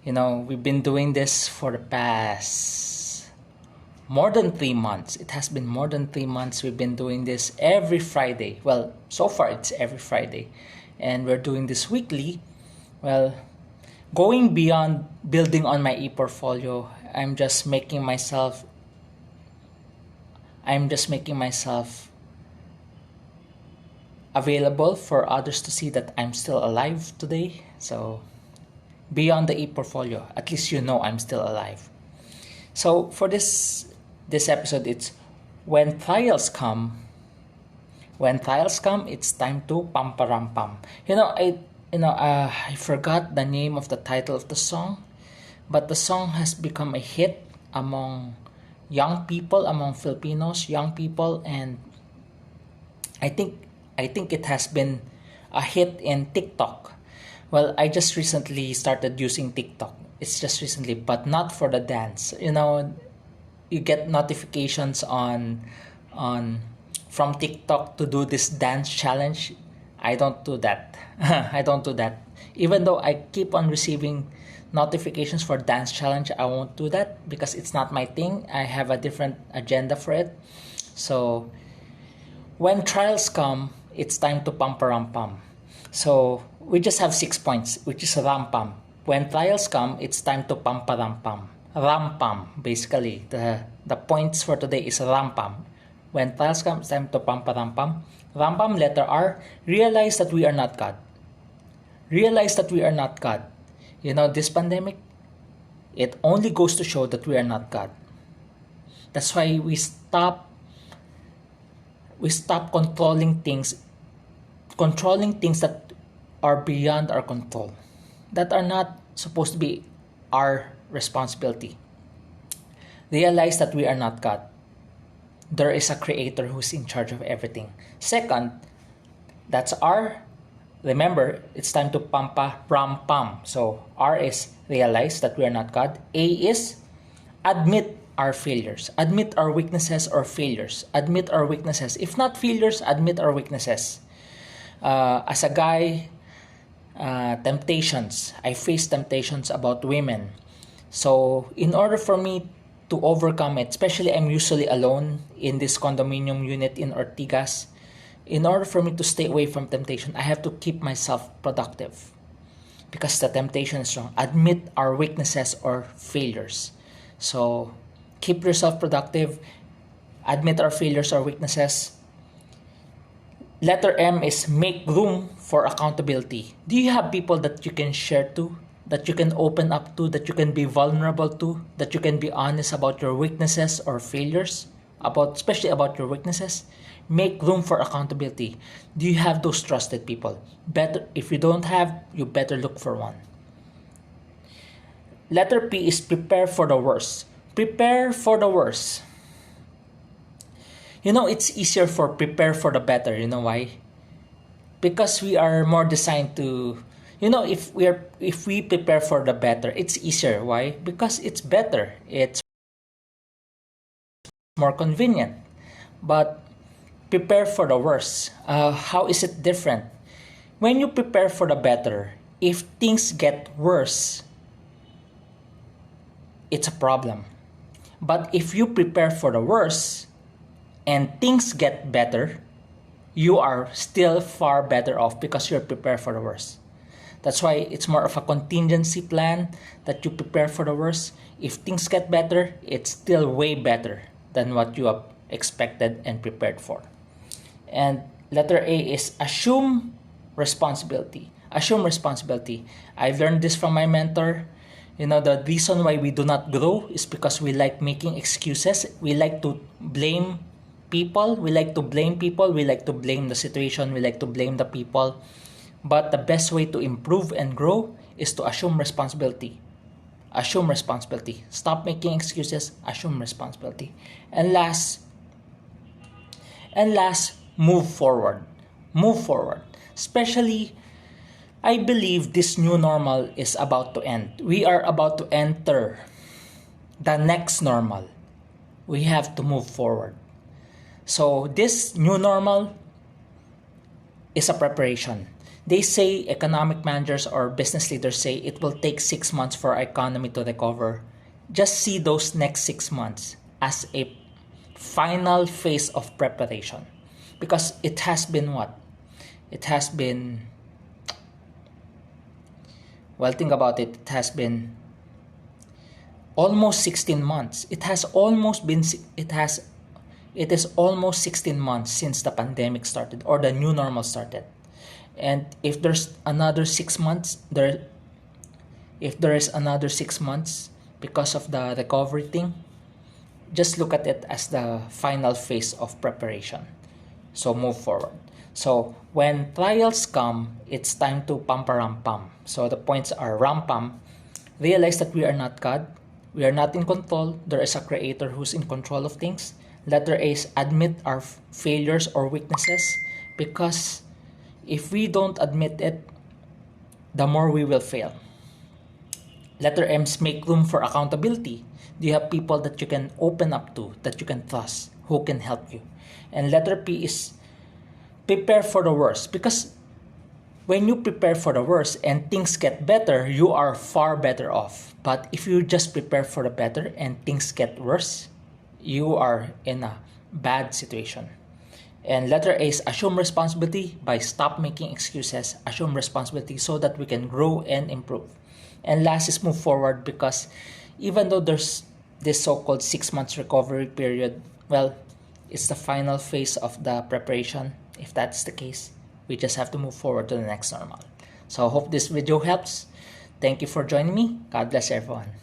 We've been doing this for the past more than 3 months. It has been more than 3 months. We've been doing this every Friday. Well, so far it's every Friday. And we're doing this weekly. Well, going beyond building on my e-portfolio, I'm just making myself available for others to see that I'm still alive today. So beyond the e-portfolio, at least I'm still alive. So for this episode, it's when trials come. When trials come, it's time to Pampa R.A.M.P.A.M. I forgot the name of the title of the song, but the song has become a hit among young people, among Filipinos, young people, and I think it has been a hit in TikTok. Well, I just recently started using TikTok. It's just recently, but not for the dance. You get notifications on from TikTok to do this dance challenge. I don't do that. I don't do that. Even though I keep on receiving notifications for dance challenge, I won't do that because it's not my thing. I have a different agenda for it. So when trials come, it's time to Pampa R.A.M.P.A.M. So we just have 6 points, which is R.A.M.P.A.M. When trials come, it's time to Pampa R.A.M.P.A.M. R.A.M.P.A.M. Basically, the points for today is R.A.M.P.A.M. When trials come, it's time to Pampa R.A.M.P.A.M. R.A.M.P.A.M. letter R. Realize that we are not God. Realize that we are not God. This pandemic, it only goes to show that we are not God. That's why we stop controlling things that are beyond our control, that are not supposed to be our responsibility. Realize that we are not God. There is a creator who's in charge of everything. Second, that's R. Remember, it's time to Pampa R.A.M.P.A.M. So R is realize that we are not God. A is admit our failures. Admit our weaknesses or failures. Admit our weaknesses. If not failures, admit our weaknesses. As a guy, temptations. I face temptations about women. So in order for me to overcome it, especially I'm usually alone in this condominium unit in Ortigas, in order for me to stay away from temptation, I have to keep myself productive because the temptation is strong. Admit our weaknesses or failures. So keep yourself productive. Admit our failures or weaknesses. Letter M is make room for accountability. Do you have people that you can share to, that you can open up to, that you can be vulnerable to, that you can be honest about your weaknesses or failures, especially about your weaknesses? Make room for accountability. Do you have those trusted people? Better, if you don't have, you better look for one. Letter P is prepare for the worst. Prepare for the worst. It's easier for prepare for the better. You know why? Because we are more designed to, if we prepare for the better, it's easier. Why? Because it's better. It's more convenient. But prepare for the worst. How is it different? When you prepare for the better, if things get worse, it's a problem. But if you prepare for the worst and things get better, you are still far better off because you're prepared for the worst. That's why it's more of a contingency plan that you prepare for the worst. If things get better, it's still way better than what you have expected and prepared for. And letter A is assume responsibility. Assume responsibility. I learned this from my mentor. The reason why we do not grow is because we like making excuses. We like to blame people. We like to blame the situation. We like to blame the people. But the best way to improve and grow is to assume responsibility. Assume responsibility. Stop making excuses. Assume responsibility. And last, move forward. Move forward. Especially, I believe this new normal is about to end. We are about to enter the next normal. We have to move forward. So this new normal is a preparation. They say, economic managers or business leaders say, it will take 6 months for our economy to recover. Just see those next 6 months as a final phase of preparation. Because it has been what? It has been, well, think about it. It has been almost 16 months. It is almost 16 months since the pandemic started or the new normal started. And if there's another 6 months, if there is another 6 months because of the recovery thing, just look at it as the final phase of preparation. So move forward. So when trials come, it's time to Pampa R.A.M.P.A.M. So the points are R.A.M.P.A.M. Realize that we are not God. We are not in control. There is a creator who's in control of things. Letter A is admit our failures or weaknesses, because if we don't admit it, the more we will fail. Letter M is make room for accountability. Do you have people that you can open up to, that you can trust, who can help you? And letter P is prepare for the worst, because when you prepare for the worst and things get better, you are far better off. But if you just prepare for the better and things get worse, you are in a bad situation. And letter A is assume responsibility by stop making excuses, assume responsibility so that we can grow and improve. And last is move forward, because even though there's this so-called 6 months recovery period, well, it's the final phase of the preparation. If that's the case, we just have to move forward to the next normal. So I hope this video helps. Thank you for joining me. God bless everyone.